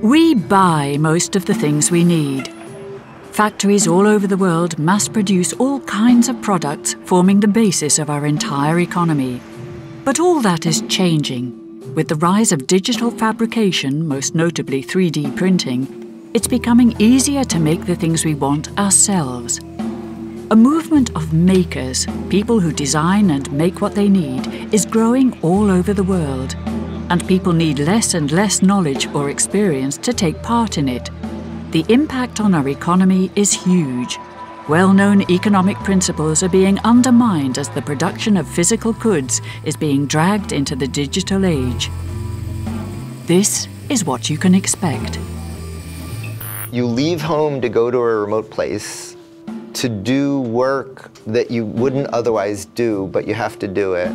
We buy most of the things we need. Factories all over the world mass produce all kinds of products, forming the basis of our entire economy. But all that is changing. With the rise of digital fabrication, most notably 3D printing, it's becoming easier to make the things we want ourselves. A movement of makers, people who design and make what they need, is growing all over the world. And people need less and less knowledge or experience to take part in it. The impact on our economy is huge. Well-known economic principles are being undermined as the production of physical goods is being dragged into the digital age. This is what you can expect. You leave home to go to a remote place to do work that you wouldn't otherwise do, but you have to do it.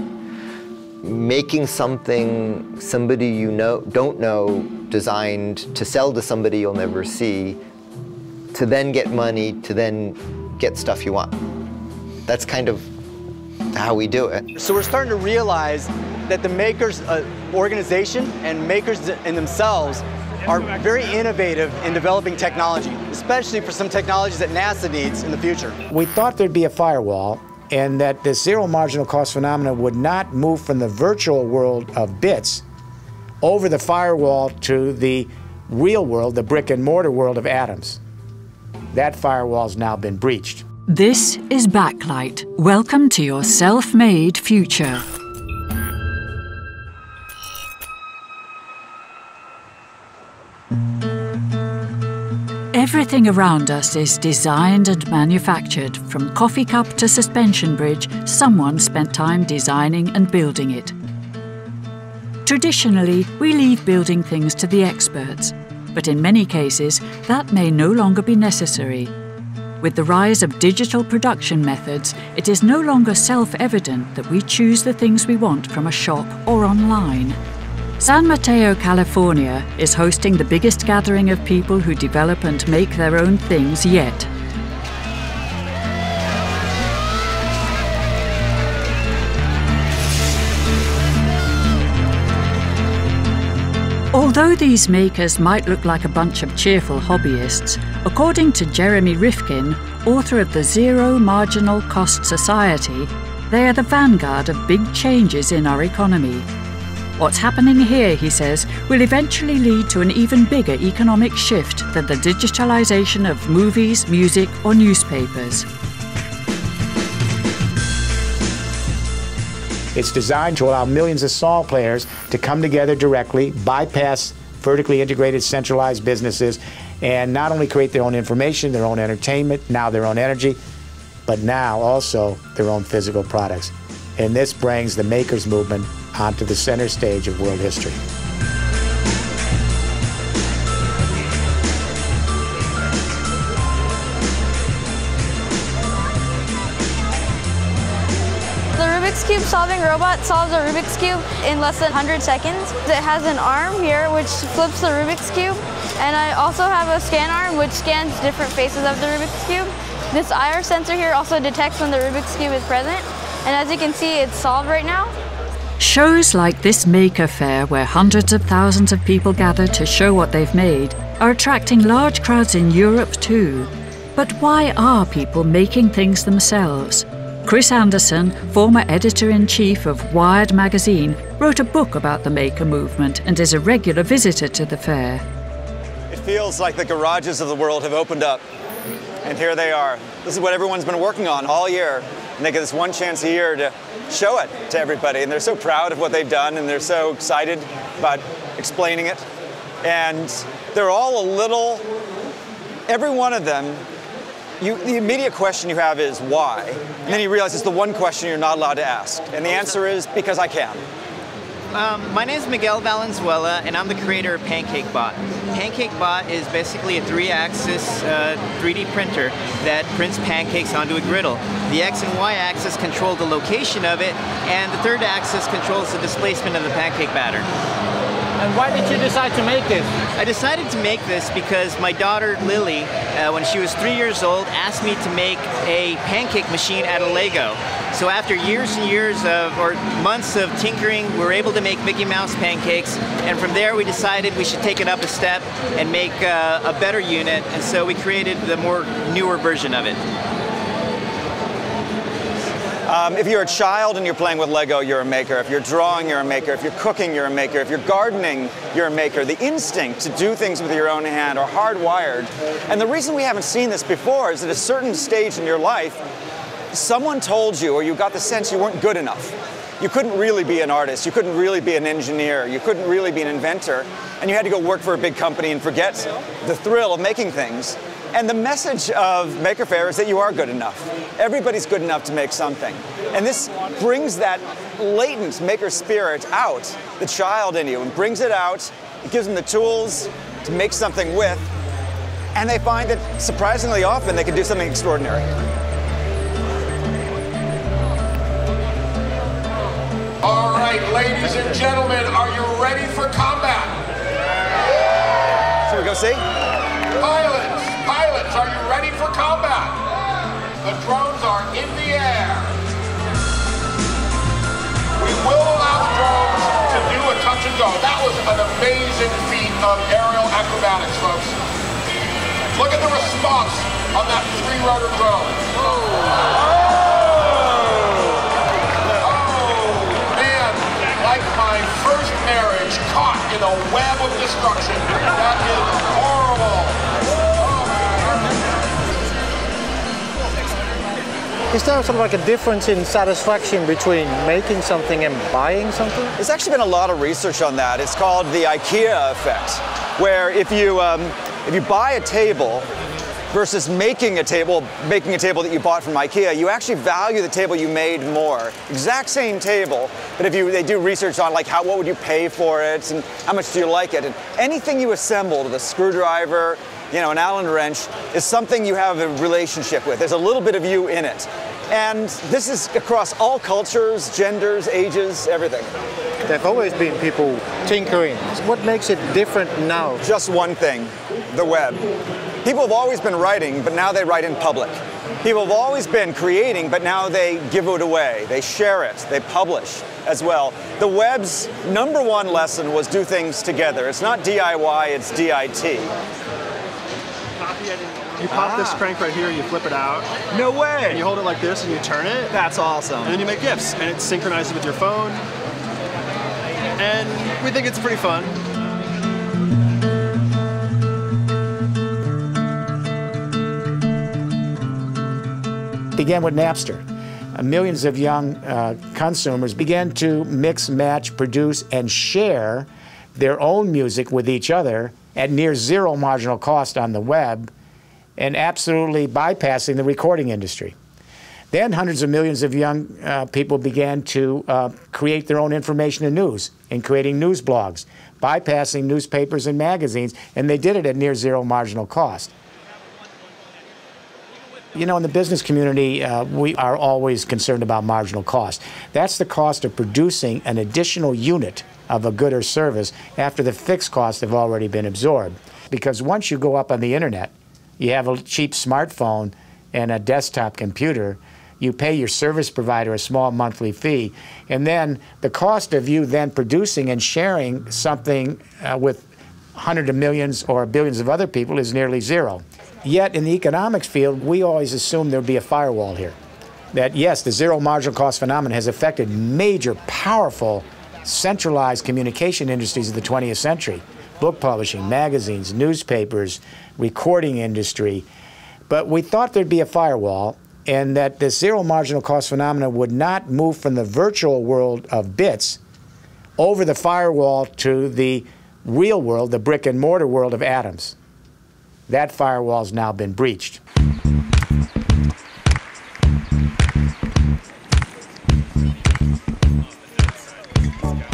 Making something somebody you don't know designed to sell to somebody you'll never see, to then get money, to then get stuff you want. That's kind of how we do it. So we're starting to realize that the makers organization and makers in themselves are very innovative in developing technology, especially for some technologies that NASA needs in the future. We thought there'd be a firewall, and that the zero marginal cost phenomenon would not move from the virtual world of bits over the firewall to the real world, the brick and mortar world of atoms. That firewall's now been breached. This is Backlight. Welcome to your self-made future. Everything around us is designed and manufactured. From coffee cup to suspension bridge, someone spent time designing and building it. Traditionally, we leave building things to the experts, but in many cases, that may no longer be necessary. With the rise of digital production methods, it is no longer self-evident that we choose the things we want from a shop or online. San Mateo, California is hosting the biggest gathering of people who develop and make their own things yet. Although these makers might look like a bunch of cheerful hobbyists, according to Jeremy Rifkin, author of the Zero Marginal Cost Society, they are the vanguard of big changes in our economy. What's happening here, he says, will eventually lead to an even bigger economic shift than the digitalization of movies, music, or newspapers. It's designed to allow millions of small players to come together directly, bypass vertically integrated centralized businesses, and not only create their own information, their own entertainment, now their own energy, but now also their own physical products. And this brings the makers movement onto the center stage of world history. The Rubik's Cube solving robot solves a Rubik's Cube in less than 100 seconds. It has an arm here which flips the Rubik's Cube, and I also have a scan arm which scans different faces of the Rubik's Cube. This IR sensor here also detects when the Rubik's Cube is present, and as you can see, it's solved right now. Shows like this Maker Fair, where hundreds of thousands of people gather to show what they've made, are attracting large crowds in Europe too. But why are people making things themselves? Chris Anderson, former editor-in-chief of Wired magazine, wrote a book about the maker movement and is a regular visitor to the fair. It feels like the garages of the world have opened up, and here they are. This is what everyone's been working on all year, and they get this one chance a year to show it to everybody, and they're so proud of what they've done, and they're so excited about explaining it. And they're all a little, every one of them, the immediate question you have is why? And then you realize it's the one question you're not allowed to ask. And the answer is because I can. My name is Miguel Valenzuela, and I'm the creator of PancakeBot. PancakeBot is basically a 3-axis 3D printer that prints pancakes onto a griddle. The X and Y axis control the location of it, and the 3rd axis controls the displacement of the pancake batter. And why did you decide to make this? I decided to make this because my daughter Lily, when she was 3 years old, asked me to make a pancake machine out of Lego. So after years and years of, or months of tinkering, we were able to make Mickey Mouse pancakes. And from there, we decided we should take it up a step and make a better unit. And so we created the newer version of it. If you're a child and you're playing with Lego, you're a maker. If you're drawing, you're a maker. If you're cooking, you're a maker. If you're gardening, you're a maker. The instinct to do things with your own hand are hardwired. And the reason we haven't seen this before is at a certain stage in your life, someone told you, or you got the sense you weren't good enough. You couldn't really be an artist. You couldn't really be an engineer. You couldn't really be an inventor. And you had to go work for a big company and forget the thrill of making things. And the message of Maker Faire is that you are good enough. Everybody's good enough to make something. And this brings that latent maker spirit out, the child in you, and brings it out. It gives them the tools to make something with. And they find that surprisingly often they can do something extraordinary. All right, ladies and gentlemen, are you ready for combat? Shall we go see? Pilots, are you ready for combat? The drones are in the air. We will allow the drones to do a touch and go. That was an amazing feat of aerial acrobatics, folks. Look at the response on that 3-rotor drone. Like my first marriage, caught in a web of destruction. That is horrible. Is there sort of like a difference in satisfaction between making something and buying something? There's actually been a lot of research on that. It's called the IKEA effect, where if you buy a table versus making a table that you bought from IKEA, you actually value the table you made more. Exact same table, but they do research on like what would you pay for it and how much do you like it. And anything you assembled with a screwdriver, an Allen wrench, is something you have a relationship with. There's a little bit of you in it. And this is across all cultures, genders, ages, everything. There have always been people tinkering. What makes it different now? Just one thing, the web. People have always been writing, but now they write in public. People have always been creating, but now they give it away. They share it. They publish as well. The web's #1 lesson was do things together. It's not DIY, it's DIT. You pop this crank right here, you flip it out. No way! And you hold it like this and you turn it. That's awesome. And then you make GIFs, and it synchronizes with your phone. And we think it's pretty fun. Began with Napster. Millions of young consumers began to mix, match, produce, and share their own music with each other at near zero marginal cost on the web, and absolutely bypassing the recording industry. Then hundreds of millions of young people began to create their own information and news, and creating news blogs, bypassing newspapers and magazines, and they did it at near zero marginal cost. In the business community, we are always concerned about marginal cost. That's the cost of producing an additional unit of a good or service after the fixed costs have already been absorbed. Because once you go up on the internet, you have a cheap smartphone and a desktop computer, you pay your service provider a small monthly fee, and then the cost of you then producing and sharing something with hundreds of millions or billions of other people is nearly zero. Yet in the economics field, we always assume there'd be a firewall here. That yes, the zero marginal cost phenomenon has affected major, powerful, centralized communication industries of the 20th century. Book publishing, magazines, newspapers, recording industry. But we thought there'd be a firewall, and that the zero marginal cost phenomenon would not move from the virtual world of bits over the firewall to the real world, the brick and mortar world of atoms. That firewall's now been breached.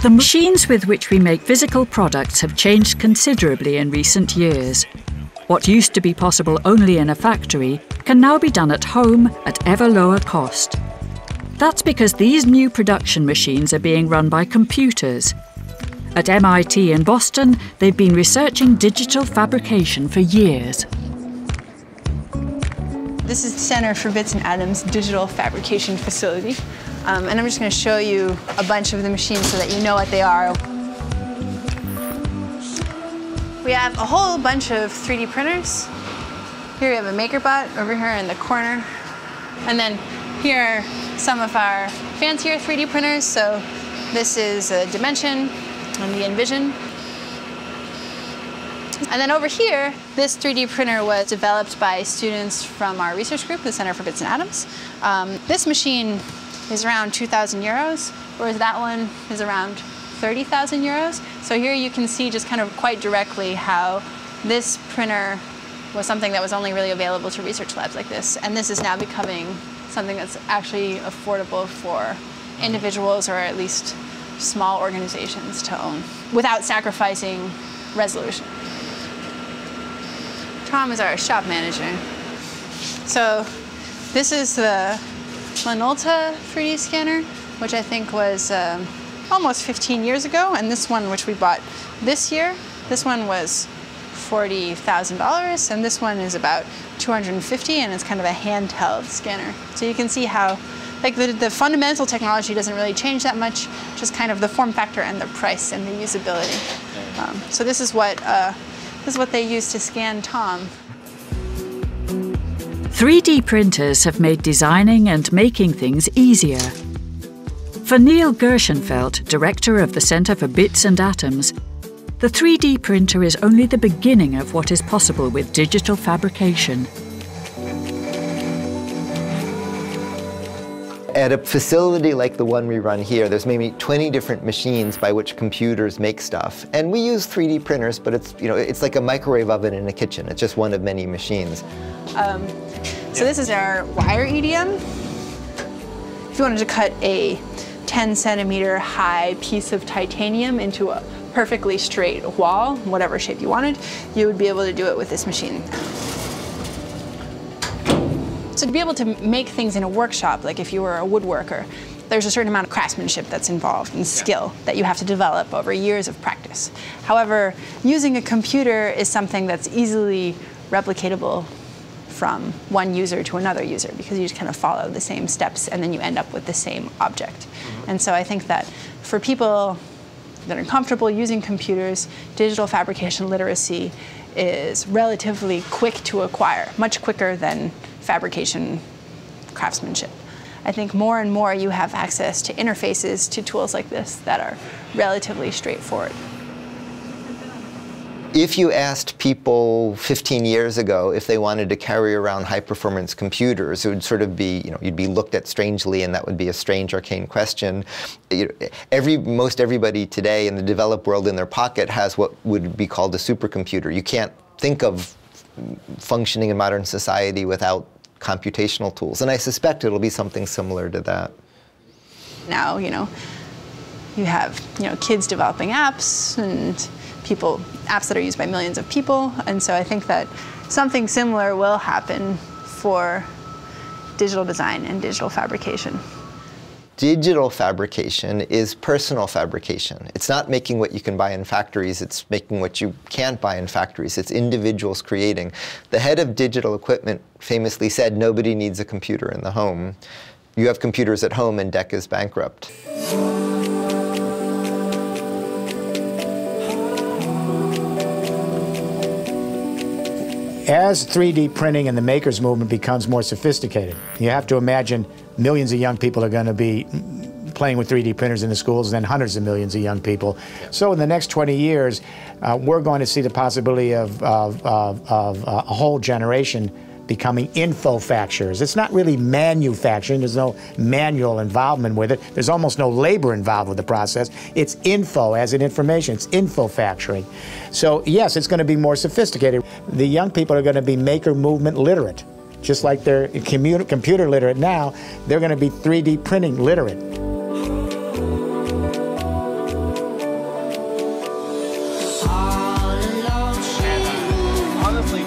The machines with which we make physical products have changed considerably in recent years. What used to be possible only in a factory can now be done at home at ever lower cost. That's because these new production machines are being run by computers. At MIT in Boston, they've been researching digital fabrication for years. This is the Center for Bits and Atoms digital fabrication facility. And I'm just going to show you a bunch of the machines so that you know what they are. We have a whole bunch of 3D printers. Here we have a MakerBot over here in the corner. And then here are some of our fancier 3D printers. So this is a Dimension and the Envision. And then over here, this 3D printer was developed by students from our research group, the Center for Bits and Atoms. This machine is around 2,000 euros, whereas that one is around 30,000 euros. So here you can see just kind of quite directly how this printer was something that was only really available to research labs like this. And this is now becoming something that's actually affordable for individuals or at least small organizations to own without sacrificing resolution. Tom is our shop manager. So this is the Minolta 3D scanner, which I think was almost 15 years ago, and this one, which we bought this year, this one was $40,000, and this one is about $250, and it's kind of a handheld scanner. So you can see how, like, the fundamental technology doesn't really change that much, just kind of the form factor and the price and the usability. So this is what they use to scan Tom. 3D printers have made designing and making things easier. For Neil Gershenfeld, director of the Center for Bits and Atoms, the 3D printer is only the beginning of what is possible with digital fabrication. At a facility like the one we run here, there's maybe 20 different machines by which computers make stuff. And we use 3D printers, but it's like a microwave oven in a kitchen. It's just one of many machines. So this is our wire EDM. If you wanted to cut a 10-centimeter high piece of titanium into a perfectly straight wall, whatever shape you wanted, you would be able to do it with this machine. So to be able to make things in a workshop, like if you were a woodworker, there's a certain amount of craftsmanship that's involved and skill that you have to develop over years of practice. However, using a computer is something that's easily replicatable from one user to another user, because you just kind of follow the same steps and then you end up with the same object. And so I think that for people that are comfortable using computers, digital fabrication literacy is relatively quick to acquire, much quicker than fabrication craftsmanship. I think more and more you have access to interfaces to tools like this that are relatively straightforward. If you asked people 15 years ago if they wanted to carry around high-performance computers, it would sort of be, you'd be looked at strangely, and that would be a strange, arcane question. Most everybody today in the developed world in their pocket has what would be called a supercomputer. You can't think of functioning in modern society without computational tools, and I suspect it'll be something similar to that. Now, you have, kids developing apps and apps that are used by millions of people, and so I think that something similar will happen for digital design and digital fabrication. Digital fabrication is personal fabrication. It's not making what you can buy in factories, it's making what you can't buy in factories. It's individuals creating. The head of digital equipment famously said, "Nobody needs a computer in the home." You have computers at home and DEC is bankrupt. As 3D printing and the makers movement becomes more sophisticated, you have to imagine millions of young people are going to be playing with 3D printers in the schools, and then hundreds of millions of young people. So in the next 20 years, we're going to see the possibility of a whole generation becoming infofacturers. It's not really manufacturing. There's no manual involvement with it. There's almost no labor involved with the process. It's info as in information. It's infofacturing. So yes, it's going to be more sophisticated. The young people are going to be maker movement literate. Just like they're computer literate now, they're going to be 3D printing literate. Honestly,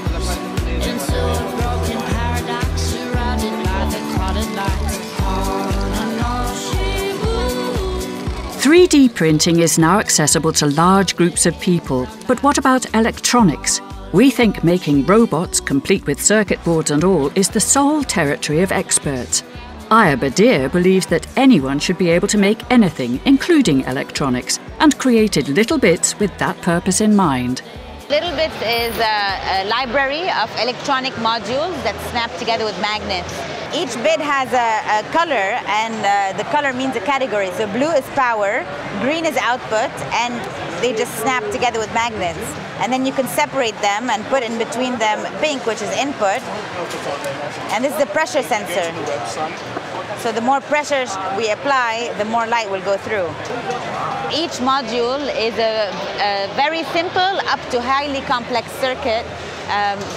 3D printing is now accessible to large groups of people, but what about electronics? We think making robots, complete with circuit boards and all, is the sole territory of experts. Aya Badir believes that anyone should be able to make anything, including electronics, and created Little Bits with that purpose in mind. Little Bits is a library of electronic modules that snap together with magnets. Each bit has a color, and the color means a category. So blue is power, green is output, and they just snap together with magnets. And then you can separate them and put in between them pink, which is input. And this is the pressure sensor. So the more pressure we apply, the more light will go through. Each module is a very simple up to highly complex circuit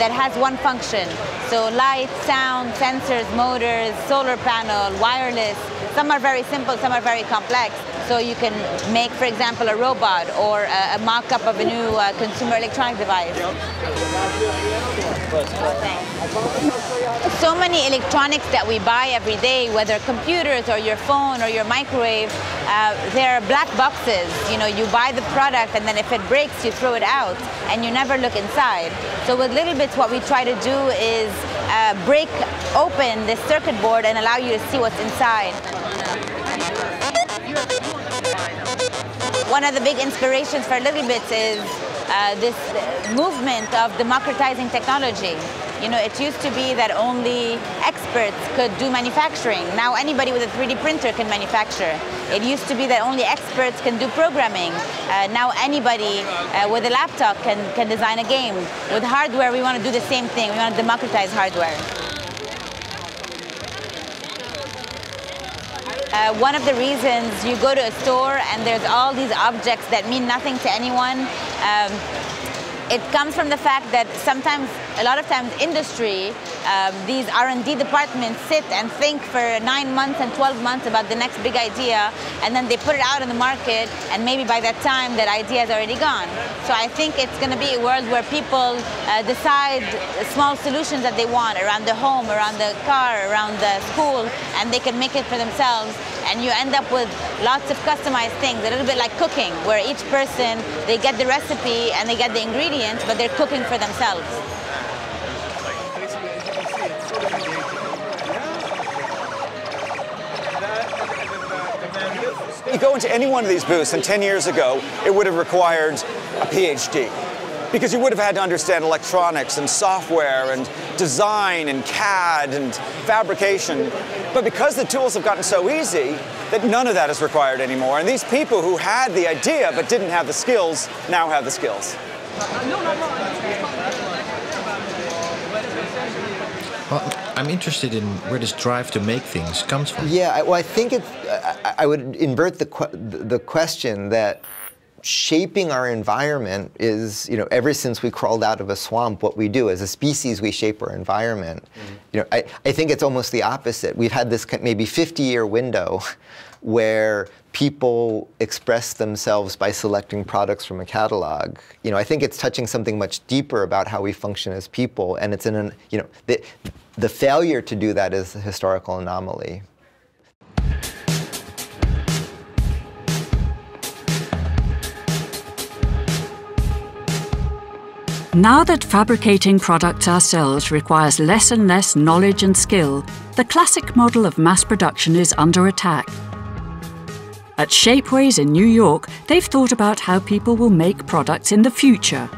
that has one function. So light, sound, sensors, motors, solar panel, wireless. Some are very simple, some are very complex. So you can make, for example, a robot or a mock-up of a new consumer electronic device. So many electronics that we buy every day, whether computers or your phone or your microwave, they're black boxes. You know, you buy the product and then if it breaks, you throw it out and you never look inside. So with Little Bits, what we try to do is break open this circuit board and allow you to see what's inside. One of the big inspirations for Little Bits is this movement of democratizing technology. You know, it used to be that only experts could do manufacturing. Now anybody with a 3D printer can manufacture. It used to be that only experts can do programming. Now anybody with a laptop can design a game. With hardware, we want to do the same thing. We want to democratize hardware. One of the reasons you go to a store and there's all these objects that mean nothing to anyone, it comes from the fact that sometimes, a lot of times industry, these R&D departments sit and think for 9 months and 12 months about the next big idea, and then they put it out in the market, and maybe by that time that idea is already gone. So I think it's going to be a world where people decide small solutions that they want around the home, around the car, around the school, and they can make it for themselves. And you end up with lots of customized things, a little bit like cooking, where each person, they get the recipe and they get the ingredients, but they're cooking for themselves. You go into any one of these booths, and 10 years ago, it would have required a PhD. Because you would have had to understand electronics and software and design and CAD and fabrication. But because the tools have gotten so easy, that none of that is required anymore. And these people who had the idea but didn't have the skills now have the skills. Well, I'm interested in where this drive to make things comes from. Yeah, well, I think it's, I would invert the question that shaping our environment is, you know, ever since we crawled out of a swamp, what we do as a species, we shape our environment. You know, I think it's almost the opposite. We've had this maybe 50-year window where people express themselves by selecting products from a catalog. You know, I think it's touching something much deeper about how we function as people, and it's in an, you know, the failure to do that is a historical anomaly. Now that fabricating products ourselves requires less and less knowledge and skill, the classic model of mass production is under attack. At Shapeways in New York, they've thought about how people will make products in the future.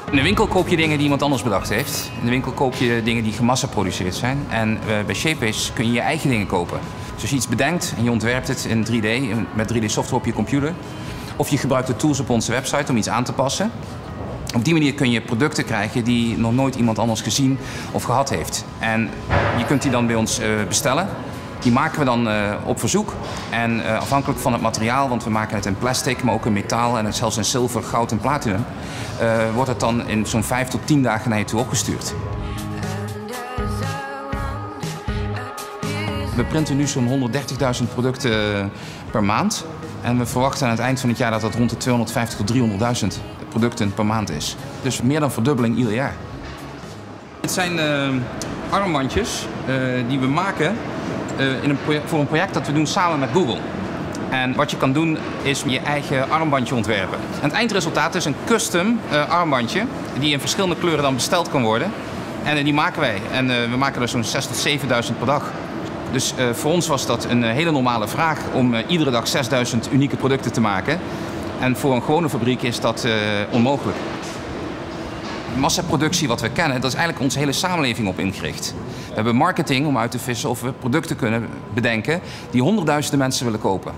In de winkel koop je dingen die iemand anders bedacht heeft. In de winkel koop je dingen die gemassaproduceerd zijn. En bij Shapeways kun je je eigen dingen kopen. Dus als je iets bedenkt en je ontwerpt het in 3D, met 3D-software op je computer. Of je gebruikt de tools op onze website om iets aan te passen. Op die manier kun je producten krijgen die nog nooit iemand anders gezien of gehad heeft. En je kunt die dan bij ons bestellen. Die maken we dan op verzoek. En afhankelijk van het materiaal, want we maken het in plastic, maar ook in metaal en zelfs in zilver, goud en platinum, wordt het dan in zo'n 5 tot 10 dagen naar je toe opgestuurd. We printen nu zo'n 130.000 producten per maand. En we verwachten aan het eind van het jaar dat dat rond de 250.000 tot 300.000 producten per maand is. Dus meer dan verdubbeling ieder jaar. Dit zijn armbandjes die we maken voor een project dat we doen samen met Google. En wat je kan doen is je eigen armbandje ontwerpen. En het eindresultaat is een custom armbandje die in verschillende kleuren dan besteld kan worden. En die maken wij. En we maken er zo'n 6.000 tot 7.000 per dag. Dus voor ons was dat een hele normale vraag om iedere dag 6.000 unieke producten te maken. En voor een gewone fabriek is dat onmogelijk. De massaproductie wat we kennen, dat is eigenlijk onze hele samenleving op ingericht. We hebben marketing om uit te vissen of we producten kunnen bedenken die honderdduizenden mensen willen kopen.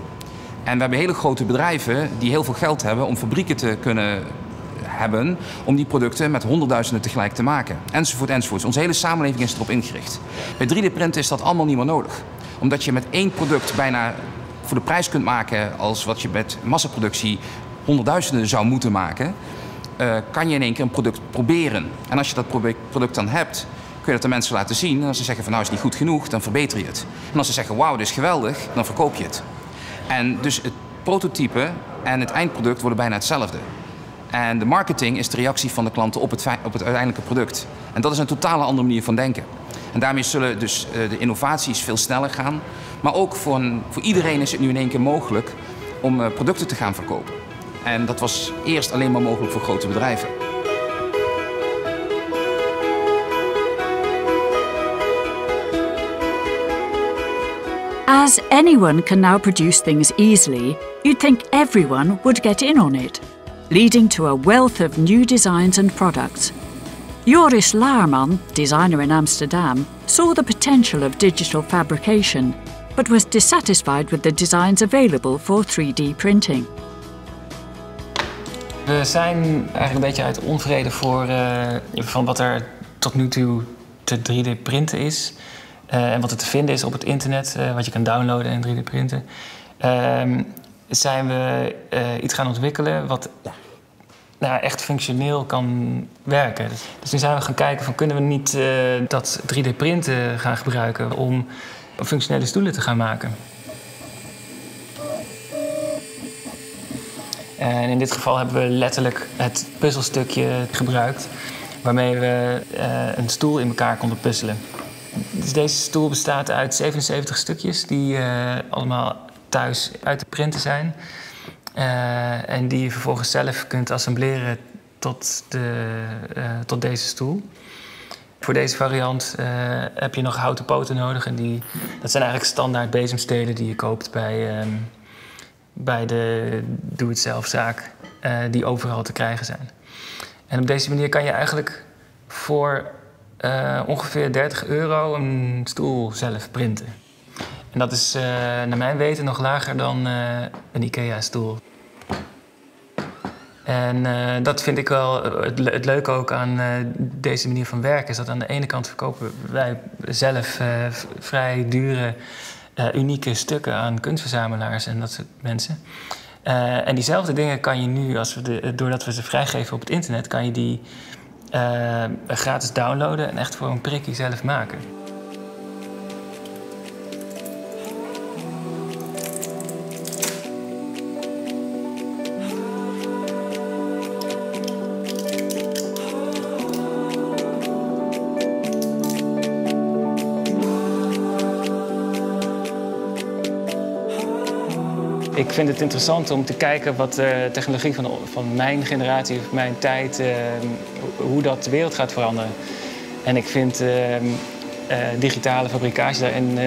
En we hebben hele grote bedrijven die heel veel geld hebben om fabrieken te kunnen hebben om die producten met honderdduizenden tegelijk te maken. Enzovoort, enzovoort. Onze hele samenleving is erop ingericht. Bij 3D-printen is dat allemaal niet meer nodig. Omdat je met één product bijna voor de prijs kunt maken als wat je met massaproductie honderdduizenden zou moeten maken, kan je in één keer een product proberen. En als je dat product dan hebt, kun je dat aan mensen laten zien. En als ze zeggen van nou is het niet goed genoeg, dan verbeter je het. En als ze zeggen wauw, dit is geweldig, dan verkoop je het. En dus het prototype en het eindproduct worden bijna hetzelfde. En de marketing is de reactie van de klanten op het uiteindelijke product. En dat is een totale andere manier van denken. En daarmee zullen dus de innovaties veel sneller gaan. Maar ook voor iedereen is het nu in één keer mogelijk om producten te gaan verkopen. En dat was eerst alleen maar mogelijk voor grote bedrijven. As anyone can now produce things easily, you'd think everyone would get in on it, leading to a wealth of new designs and products. Joris Laarman, designer in Amsterdam, saw the potential of digital fabrication, but was dissatisfied with the designs available for 3D printing. We zijn eigenlijk een beetje uit onvrede van wat er tot nu toe te 3D printen is. En wat er te vinden is op het internet, wat je kan downloaden en 3D printen. Zijn we iets gaan ontwikkelen wat echt functioneel kan werken. Dus nu zijn we gaan kijken van kunnen we niet dat 3D printen gaan gebruiken om functionele stoelen te gaan maken. En in dit geval hebben we letterlijk het puzzelstukje gebruikt waarmee we een stoel in elkaar konden puzzelen. Dus deze stoel bestaat uit 77 stukjes die allemaal thuis uit te printen zijn. En die je vervolgens zelf kunt assembleren tot deze stoel. Voor deze variant heb je nog houten poten nodig. En dat zijn eigenlijk standaard bezemstelen die je koopt bij de doe-het-zelfzaak die overal te krijgen zijn. En op deze manier kan je eigenlijk voor ongeveer €30 een stoel zelf printen. En dat is naar mijn weten nog lager dan een IKEA-stoel. En dat vind ik wel het leuke ook aan deze manier van werken. Is dat aan de ene kant verkopen wij zelf vrij dure, unieke stukken aan kunstverzamelaars en dat soort mensen. En diezelfde dingen kan je nu, doordat we ze vrijgeven op het internet, kan je die gratis downloaden en echt voor een prikkie zelf maken. Ik vind het interessant om te kijken wat de technologie van mijn generatie of mijn tijd, hoe dat de wereld gaat veranderen. En ik vind digitale fabricage daarin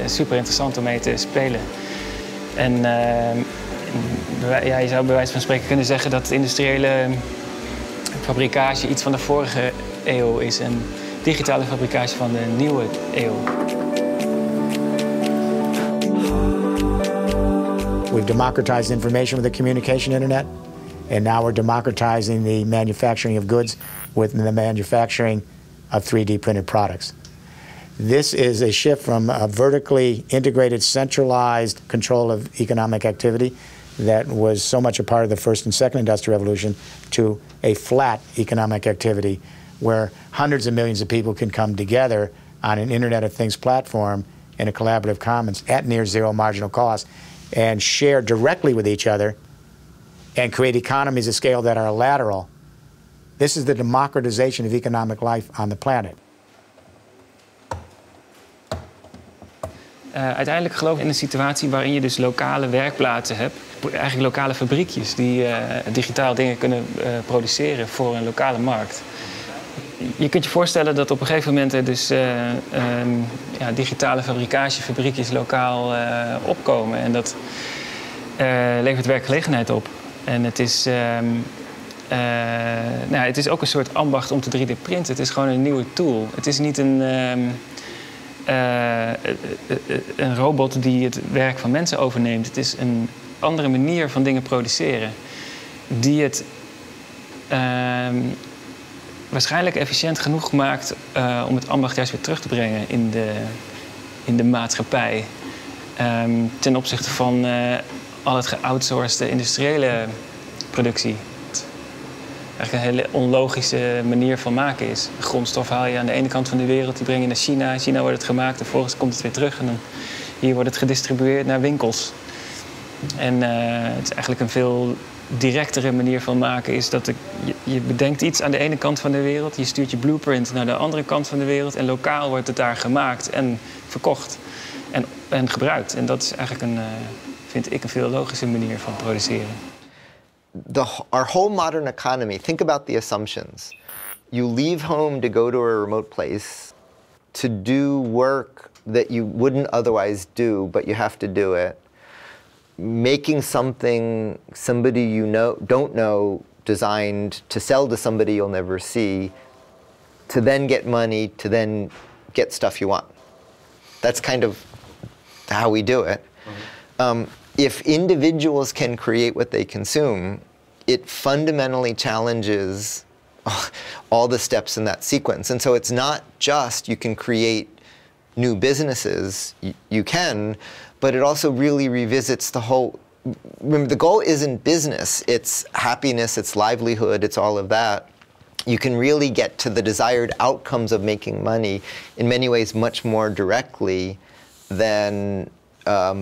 super interessant om mee te spelen. En je zou bij wijze van spreken kunnen zeggen dat industriële fabricage iets van de vorige eeuw is en digitale fabricage van de nieuwe eeuw. We've democratized information with the communication internet, and now we're democratizing the manufacturing of goods with the manufacturing of 3D printed products. This is a shift from a vertically integrated, centralized control of economic activity that was so much a part of the first and second industrial revolution to a flat economic activity where hundreds of millions of people can come together on an Internet of Things platform in a collaborative commons at near zero marginal cost and share directly with each other and create economies of scale that are lateral. This is the democratization of economic life on the planet. Uiteindelijk geloof ik in een situatie waarin je dus lokale werkplaatsen hebt. Eigenlijk lokale fabriekjes die digitaal dingen kunnen produceren voor een lokale markt. Je kunt je voorstellen dat op een gegeven moment er dus digitale fabrikagefabriekjes lokaal opkomen. En dat levert werkgelegenheid op. En het is ook een soort ambacht om te 3D-printen. Het is gewoon een nieuwe tool. Het is niet een robot die het werk van mensen overneemt. Het is een andere manier van dingen produceren. Die het waarschijnlijk efficiënt genoeg maakt om het ambacht juist weer terug te brengen in de maatschappij. Ten opzichte van al het geoutsourcede industriële productie. Eigenlijk een hele onlogische manier van maken is. De grondstof haal je aan de ene kant van de wereld, die breng je naar China. In China wordt het gemaakt en vervolgens komt het weer terug. En dan hier wordt het gedistribueerd naar winkels. En het is eigenlijk een veel directere manier van maken. Is dat je bedenkt iets aan de ene kant van de wereld. Je stuurt je blueprint naar de andere kant van de wereld. En lokaal wordt het daar gemaakt en verkocht en gebruikt. En dat is eigenlijk vind ik een veel logische manier van produceren. Our whole modern economy, think about the assumptions. You leave home to go to a remote place to do work that you wouldn't otherwise do, but you have to do it. Making something somebody you don't know designed to sell to somebody you'll never see, to then get money, to then get stuff you want. That's kind of how we do it. If individuals can create what they consume, it fundamentally challenges all the steps in that sequence. And so it's not just you can create new businesses, you can, but it also really revisits the whole, remember the goal isn't business, it's happiness, it's livelihood, it's all of that. You can really get to the desired outcomes of making money in many ways much more directly than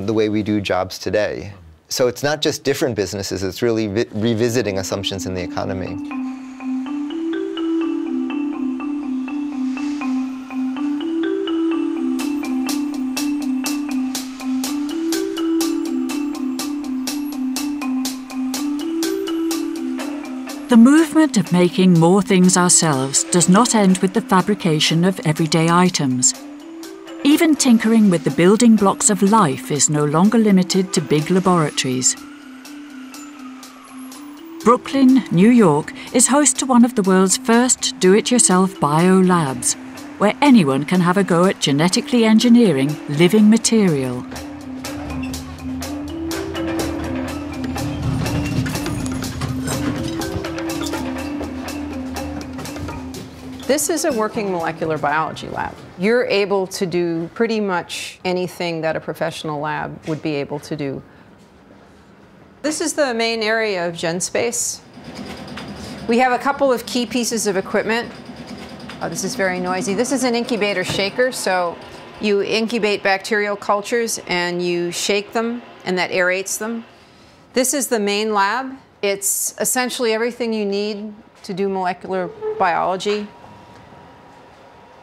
the way we do jobs today. So it's not just different businesses, it's really revisiting assumptions in the economy. The movement of making more things ourselves does not end with the fabrication of everyday items. Even tinkering with the building blocks of life is no longer limited to big laboratories. Brooklyn, New York, is host to one of the world's first do-it-yourself bio-labs, where anyone can have a go at genetically engineering living material. This is a working molecular biology lab. You're able to do pretty much anything that a professional lab would be able to do. This is the main area of GenSpace. We have a couple of key pieces of equipment. Oh, this is very noisy. This is an incubator shaker, so you incubate bacterial cultures and you shake them, and that aerates them. This is the main lab. It's essentially everything you need to do molecular biology.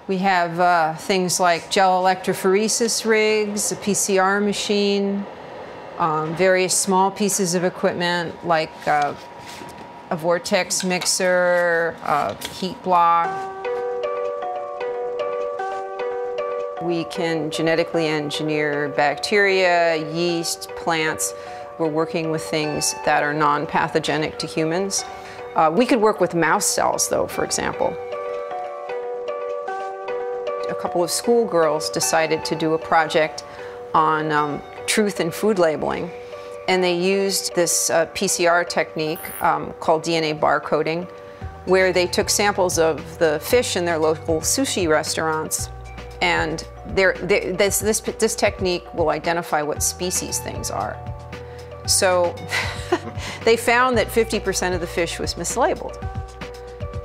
We have things like gel electrophoresis rigs, a PCR machine, various small pieces of equipment like a vortex mixer, a heat block. We can genetically engineer bacteria, yeast, plants. We're working with things that are non-pathogenic to humans. We could work with mouse cells, though, for example. A couple of schoolgirls decided to do a project on truth in food labeling. And they used this PCR technique called DNA barcoding, where they took samples of the fish in their local sushi restaurants. And this technique will identify what species things are. So they found that 50% of the fish was mislabeled.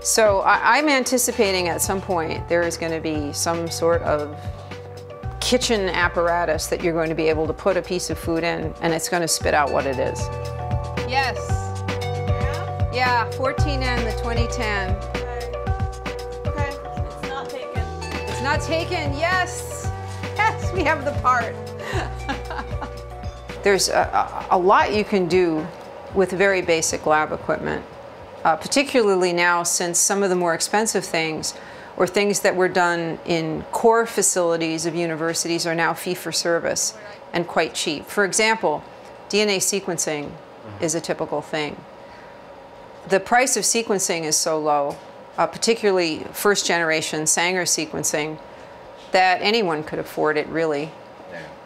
So I'm anticipating at some point there is going to be some sort of kitchen apparatus that you're going to be able to put a piece of food in and it's going to spit out what it is. Yes. Yeah, 14N, the 2010. Okay. It's not taken. It's not taken, yes. Yes, we have the part. There's a lot you can do with very basic lab equipment, particularly now since some of the more expensive things or things that were done in core facilities of universities are now fee-for-service and quite cheap. For example, DNA sequencing is a typical thing. The price of sequencing is so low, particularly first-generation Sanger sequencing, that anyone could afford it, really.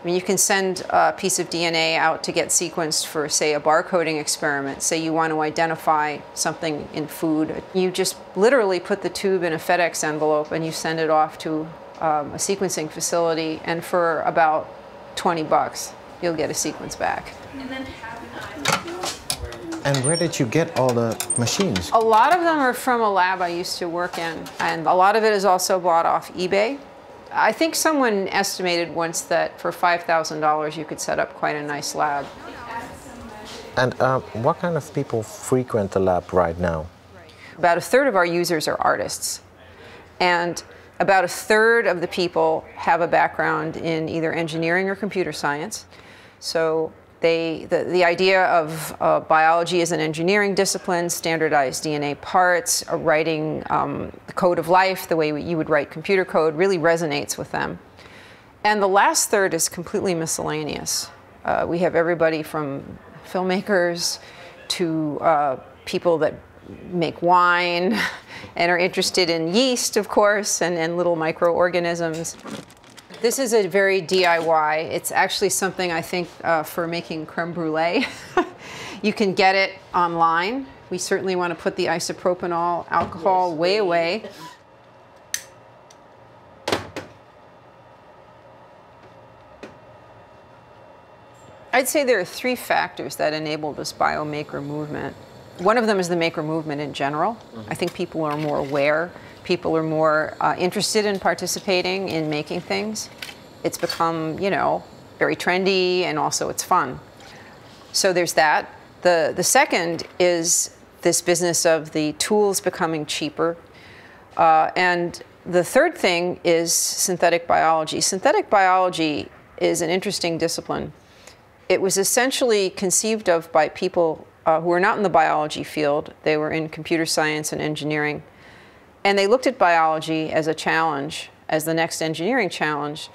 I mean, you can send a piece of DNA out to get sequenced for, say, a barcoding experiment. Say you want to identify something in food. You just literally put the tube in a FedEx envelope and you send it off to a sequencing facility, and for about $20, you'll get a sequence back. And where did you get all the machines? A lot of them are from a lab I used to work in, and a lot of it is also bought off eBay. I think someone estimated once that for $5,000 you could set up quite a nice lab. And what kind of people frequent the lab right now? About a third of our users are artists. And about a third of the people have a background in either engineering or computer science. So the idea of biology as an engineering discipline, standardized DNA parts, writing the code of life, the way you would write computer code, really resonates with them. And the last third is completely miscellaneous. We have everybody from filmmakers to people that make wine and are interested in yeast, of course, and little microorganisms. This is a very DIY. It's actually something I think for making creme brulee. You can get it online. We certainly want to put the isopropanol alcohol way away. I'd say there are three factors that enable this biomaker movement. One of them is the maker movement in general. I think people are more aware. People are more interested in participating in making things. It's become, you know, very trendy, and also it's fun. So there's that. The second is this business of the tools becoming cheaper. And the third thing is synthetic biology. Synthetic biology is an interesting discipline. It was essentially conceived of by people who were not in the biology field. They were in computer science and engineering. And they looked at biology as a challenge, as the next engineering challenge.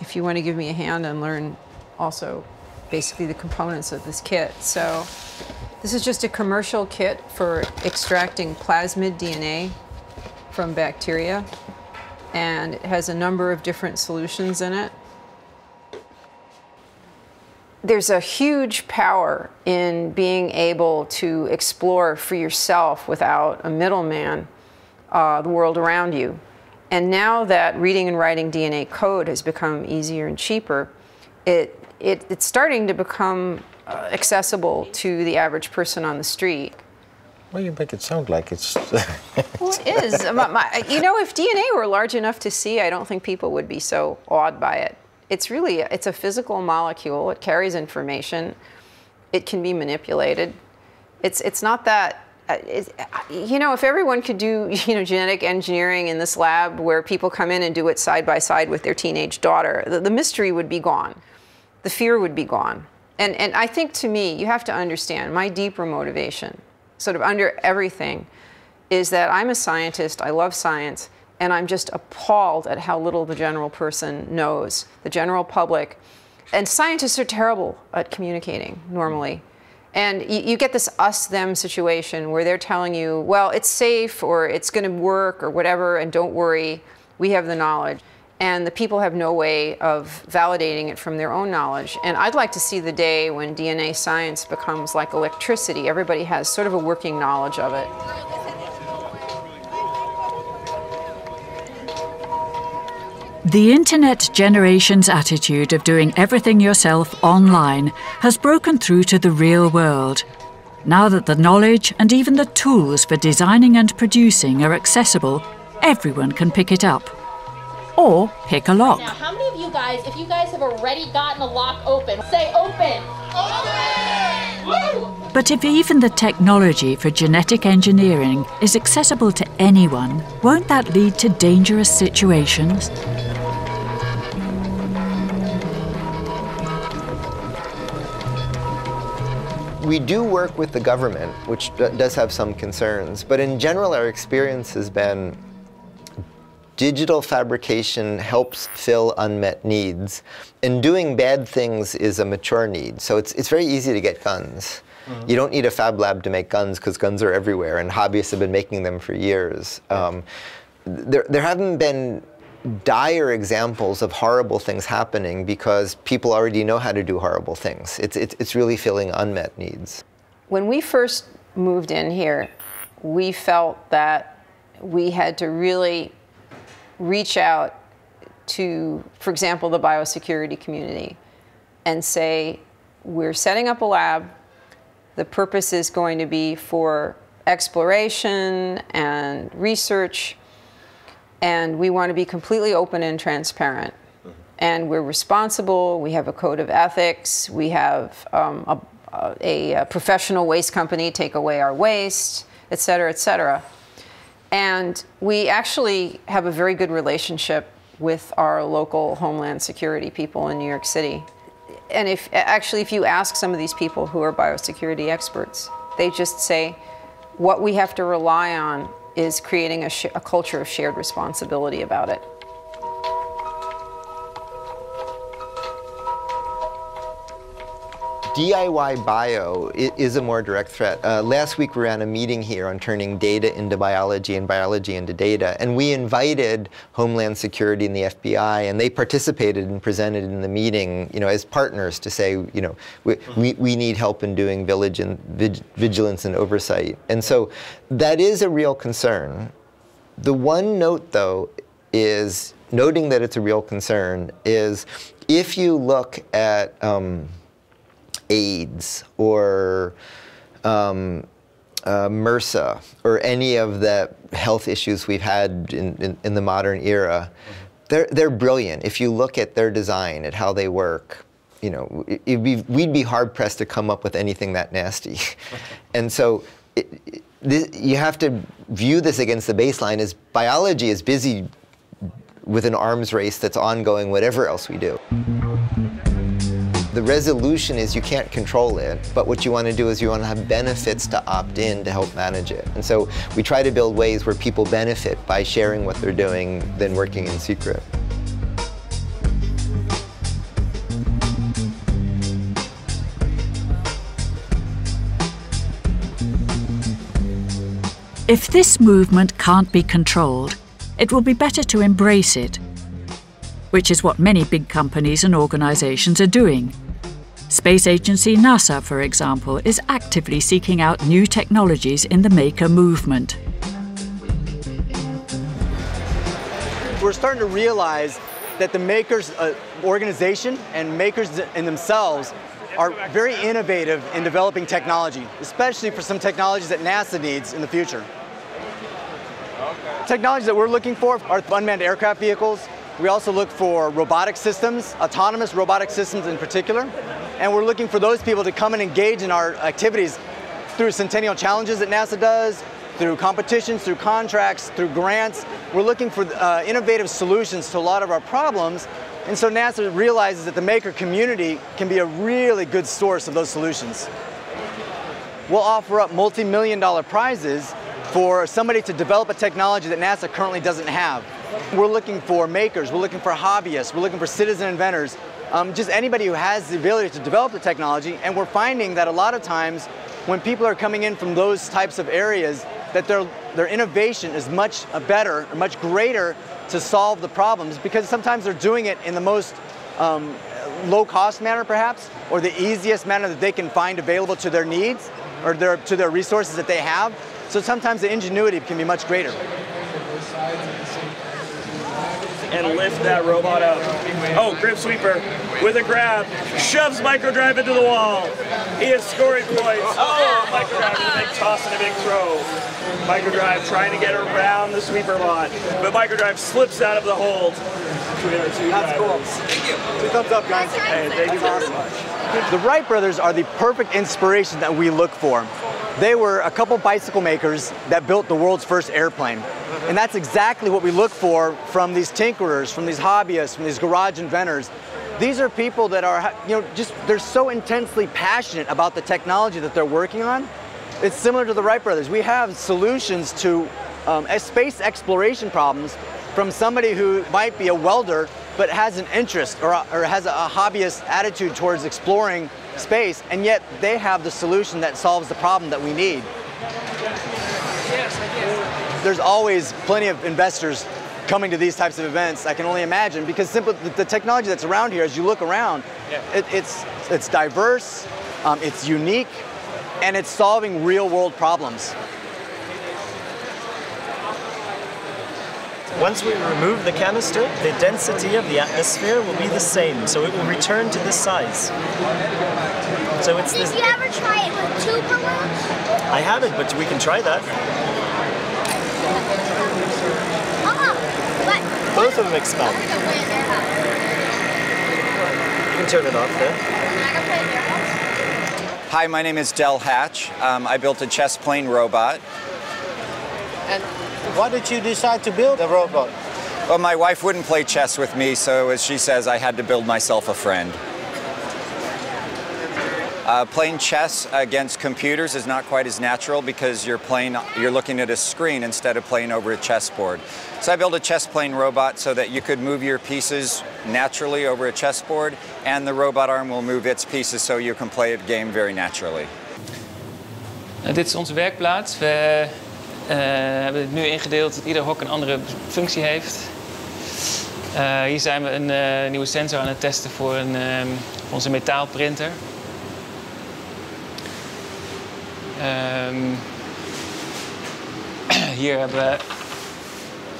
If you want to give me a hand and learn also basically the components of this kit. So this is just a commercial kit for extracting plasmid DNA from bacteria. And it has a number of different solutions in it. There's a huge power in being able to explore for yourself without a middleman the world around you. And now that reading and writing DNA code has become easier and cheaper, it's starting to become accessible to the average person on the street. Well, you make it sound like it's... Well, it is. You know, if DNA were large enough to see, I don't think people would be so awed by it. It's really, it's a physical molecule. It carries information. It can be manipulated. It's not that, you know, if everyone could do, you know, genetic engineering in this lab where people come in and do it side by side with their teenage daughter, the mystery would be gone. The fear would be gone. And I think, to me, you have to understand, my deeper motivation, sort of under everything, is that I'm a scientist, I love science, and I'm just appalled at how little the general person knows, the general public. And scientists are terrible at communicating, normally. And you get this us-them situation where they're telling you, well, it's safe, or it's going to work, or whatever, and don't worry, we have the knowledge. And the people have no way of validating it from their own knowledge. And I'd like to see the day when DNA science becomes like electricity. Everybody has sort of a working knowledge of it. The internet generation's attitude of doing everything yourself online has broken through to the real world. Now that the knowledge and even the tools for designing and producing are accessible, everyone can pick it up. or pick a lock. Now, how many of you guys, if you guys have already gotten a lock open, say open. Open! Woo! But if even the technology for genetic engineering is accessible to anyone, won't that lead to dangerous situations? We do work with the government, which does have some concerns, but in general our experience has been digital fabrication helps fill unmet needs, and doing bad things is a mature need. So it's very easy to get guns. You don't need a fab lab to make guns because guns are everywhere, and hobbyists have been making them for years. There haven't been dire examples of horrible things happening because people already know how to do horrible things. It's really filling unmet needs. When we first moved in here, we felt that we had to really reach out to, for example, the biosecurity community and say, we're setting up a lab. The purpose is going to be for exploration and research, and we want to be completely open and transparent. And we're responsible, we have a code of ethics, we have a professional waste company take away our waste, et cetera, et cetera. And we actually have a very good relationship with our local Homeland Security people in New York City. And if you ask some of these people who are biosecurity experts, they just say, what we have to rely on is creating a culture of shared responsibility about it. DIY bio is a more direct threat. Last week we ran a meeting here on turning data into biology and biology into data, and we invited Homeland Security and the FBI, and they participated and presented in the meeting, as partners to say, we need help in doing vigilance and oversight. And so that is a real concern. The one note, though, is noting that it's a real concern is if you look at AIDS or MRSA or any of the health issues we've had in the modern era, they're brilliant. If you look at their design, at how they work, we'd be hard pressed to come up with anything that nasty. And so you have to view this against the baseline as biology is busy with an arms race that's ongoing whatever else we do. The resolution is you can't control it, but what you want to do is you want to have benefits to opt in to help manage it. And so we try to build ways where people benefit by sharing what they're doing than working in secret. If this movement can't be controlled, it will be better to embrace it, which is what many big companies and organizations are doing. Space agency NASA, for example, is actively seeking out new technologies in the maker movement. We're starting to realize that the makers organization and makers in themselves are very innovative in developing technology, especially for some technologies that NASA needs in the future. Technologies that we're looking for are unmanned aircraft vehicles. We also look for robotic systems, autonomous robotic systems in particular. And we're looking for those people to come and engage in our activities through centennial challenges that NASA does, through competitions, through contracts, through grants. We're looking for innovative solutions to a lot of our problems. And so NASA realizes that the maker community can be a really good source of those solutions. We'll offer up multi-million-dollar prizes for somebody to develop a technology that NASA currently doesn't have. We're looking for makers, we're looking for hobbyists, we're looking for citizen inventors, just anybody who has the ability to develop the technology. And we're finding that a lot of times when people are coming in from those types of areas, that their innovation is much better, or much greater to solve the problems, because sometimes they're doing it in the most low-cost manner perhaps, or the easiest manner that they can find available to their needs, or to their resources that they have. So sometimes the ingenuity can be much greater. and lift that robot up. Oh, grip sweeper with a grab, shoves microdrive into the wall. He is scoring points. Oh, microdrive with a big toss and a big throw. Microdrive trying to get around the sweeper bot, but microdrive slips out of the hold. That's cool. Thank you. 2 thumbs up, guys. Hey, thank you very much. The Wright brothers are the perfect inspiration that we look for. They were a couple bicycle makers that built the world's first airplane. And that's exactly what we look for from these tinkerers, from these hobbyists, from these garage inventors. These are people that are, they're so intensely passionate about the technology that they're working on. It's similar to the Wright brothers. We have solutions to space exploration problems from somebody who might be a welder but has an interest or has a hobbyist attitude towards exploring space, and yet they have the solution that solves the problem that we need. There's always plenty of investors coming to these types of events, I can only imagine, because simply the technology that's around here, as you look around, it's diverse, it's unique, and it's solving real-world problems. Once we remove the canister, the density of the atmosphere will be the same, so it will return to this size. So it's this. Did you ever try it with 2 balloons? I haven't, but we can try that. Both of them expand. You can turn it off there. Hi, my name is Del Hatch. I built a chess plane robot. And why did you decide to build a robot? Well, my wife wouldn't play chess with me, so as she says, I had to build myself a friend. Playing chess against computers is not quite as natural because you're looking at a screen instead of playing over a chessboard. So I built a chess playing robot so that you could move your pieces naturally over a chessboard, and the robot arm will move its pieces so you can play a game very naturally. Dit is onze werkplaats. We hebben het nu ingedeeld dat ieder hok een andere functie heeft. Hier zijn we een nieuwe sensor aan het testen voor onze metaalprinter. Hier hebben we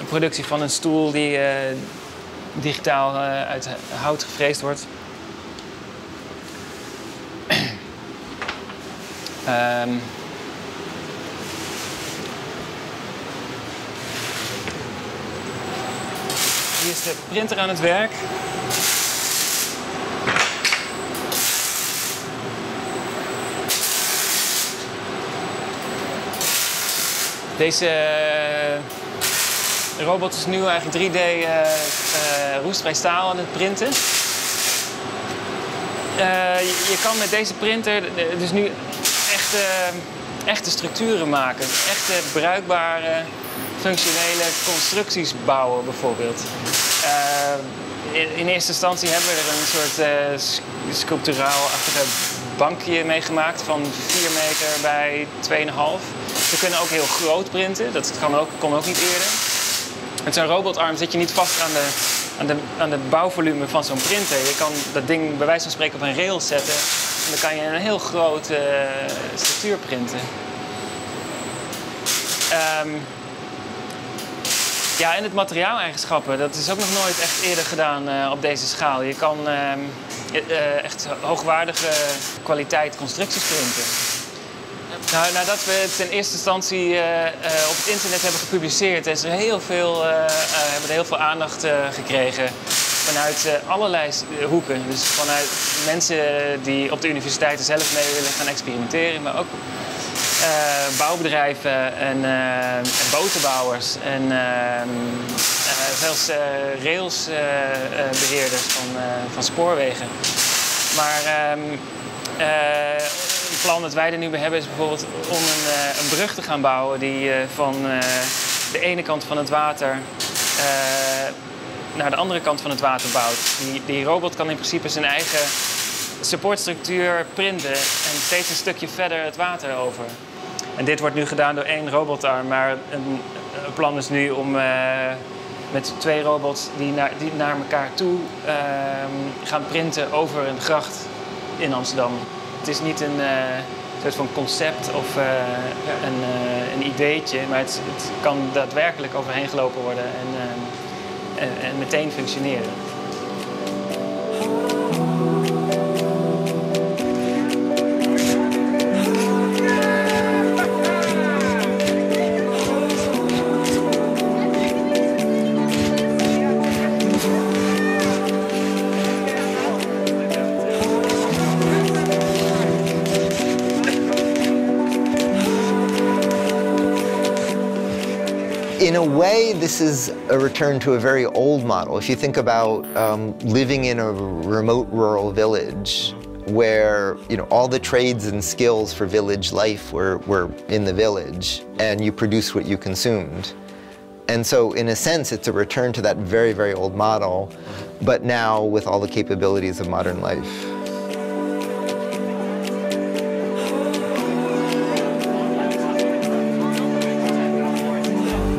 een productie van een stoel die digitaal uit hout gefreesd wordt. Hier is de printer aan het werk. Deze robot is nu eigenlijk 3D roestvrij staal aan het printen. Je kan met deze printer dus nu echte structuren maken. Echte bruikbare, functionele constructies bouwen bijvoorbeeld. In eerste instantie hebben we er een soort sculpturaal-achtige bankje mee gemaakt van 4 meter bij 2,5. We kunnen ook heel groot printen, dat kon ook niet eerder. Met zo'n robotarm zit je niet vast aan het bouwvolume van zo'n printer. Je kan dat ding bij wijze van spreken op een rail zetten en dan kan je een heel grote structuur printen. Ja, en het materiaaleigenschappen, dat is ook nog nooit echt eerder gedaan op deze schaal. Je kan echt hoogwaardige kwaliteit constructies printen. Nou, nadat we het in eerste instantie op het internet hebben gepubliceerd, is er hebben we heel veel aandacht gekregen vanuit allerlei hoeken. Dus vanuit mensen die op de universiteiten zelf mee willen gaan experimenteren, maar ook bouwbedrijven en botenbouwers en zelfs railsbeheerders van spoorwegen. Maar het plan dat wij er nu bij hebben is bijvoorbeeld om een brug te gaan bouwen die van de ene kant van het water naar de andere kant van het water bouwt. Die robot kan in principe zijn eigen supportstructuur printen en steeds een stukje verder het water over. En dit wordt nu gedaan door 1 robotarm, maar een plan is nu om met 2 robots die naar elkaar toe gaan printen over een gracht in Amsterdam. Het is niet een soort van concept of een ideetje, maar het kan daadwerkelijk overheen gelopen worden. En en meteen functioneren. In a way, this is a return to a very old model. If you think about living in a remote rural village where all the trades and skills for village life were in the village, and you produce what you consumed. And so in a sense, it's a return to that very, very old model, but now with all the capabilities of modern life.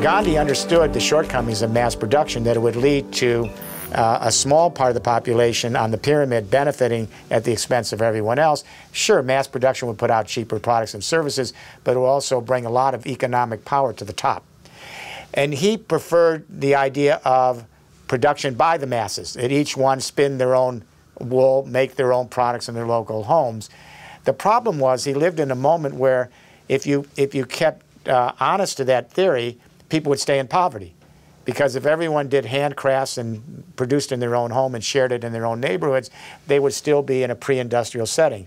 Gandhi understood the shortcomings of mass production, that it would lead to a small part of the population on the pyramid benefiting at the expense of everyone else. Sure, mass production would put out cheaper products and services, but it would also bring a lot of economic power to the top. And he preferred the idea of production by the masses, that each one spin their own wool, make their own products in their local homes. The problem was he lived in a moment where if you kept honest to that theory, people would stay in poverty. Because if everyone did handcrafts and produced in their own home and shared it in their own neighborhoods, they would still be in a pre-industrial setting.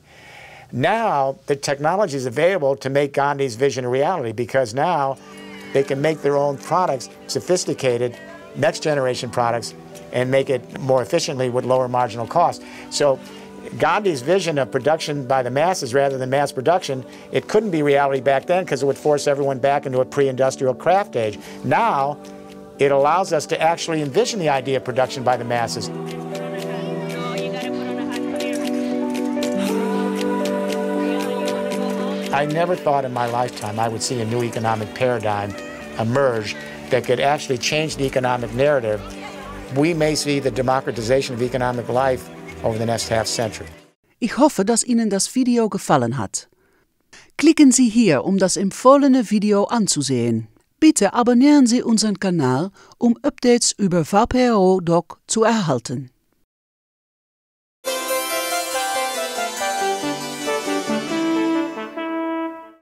Now, the technology is available to make Gandhi's vision a reality, because now they can make their own products, sophisticated, next-generation products, and make it more efficiently with lower marginal costs. So Gandhi's vision of production by the masses rather than mass production, it couldn't be reality back then because it would force everyone back into a pre-industrial craft age. Now, it allows us to actually envision the idea of production by the masses. I never thought in my lifetime I would see a new economic paradigm emerge that could actually change the economic narrative. We may see the democratization of economic life over the next half century. Ich hoffe, dass Ihnen das Video gefallen hat. Klicken Sie hier, um das empfohlene Video anzusehen. Bitte abonnieren Sie unseren Kanal, um Updates über VPRO-Doc zu erhalten.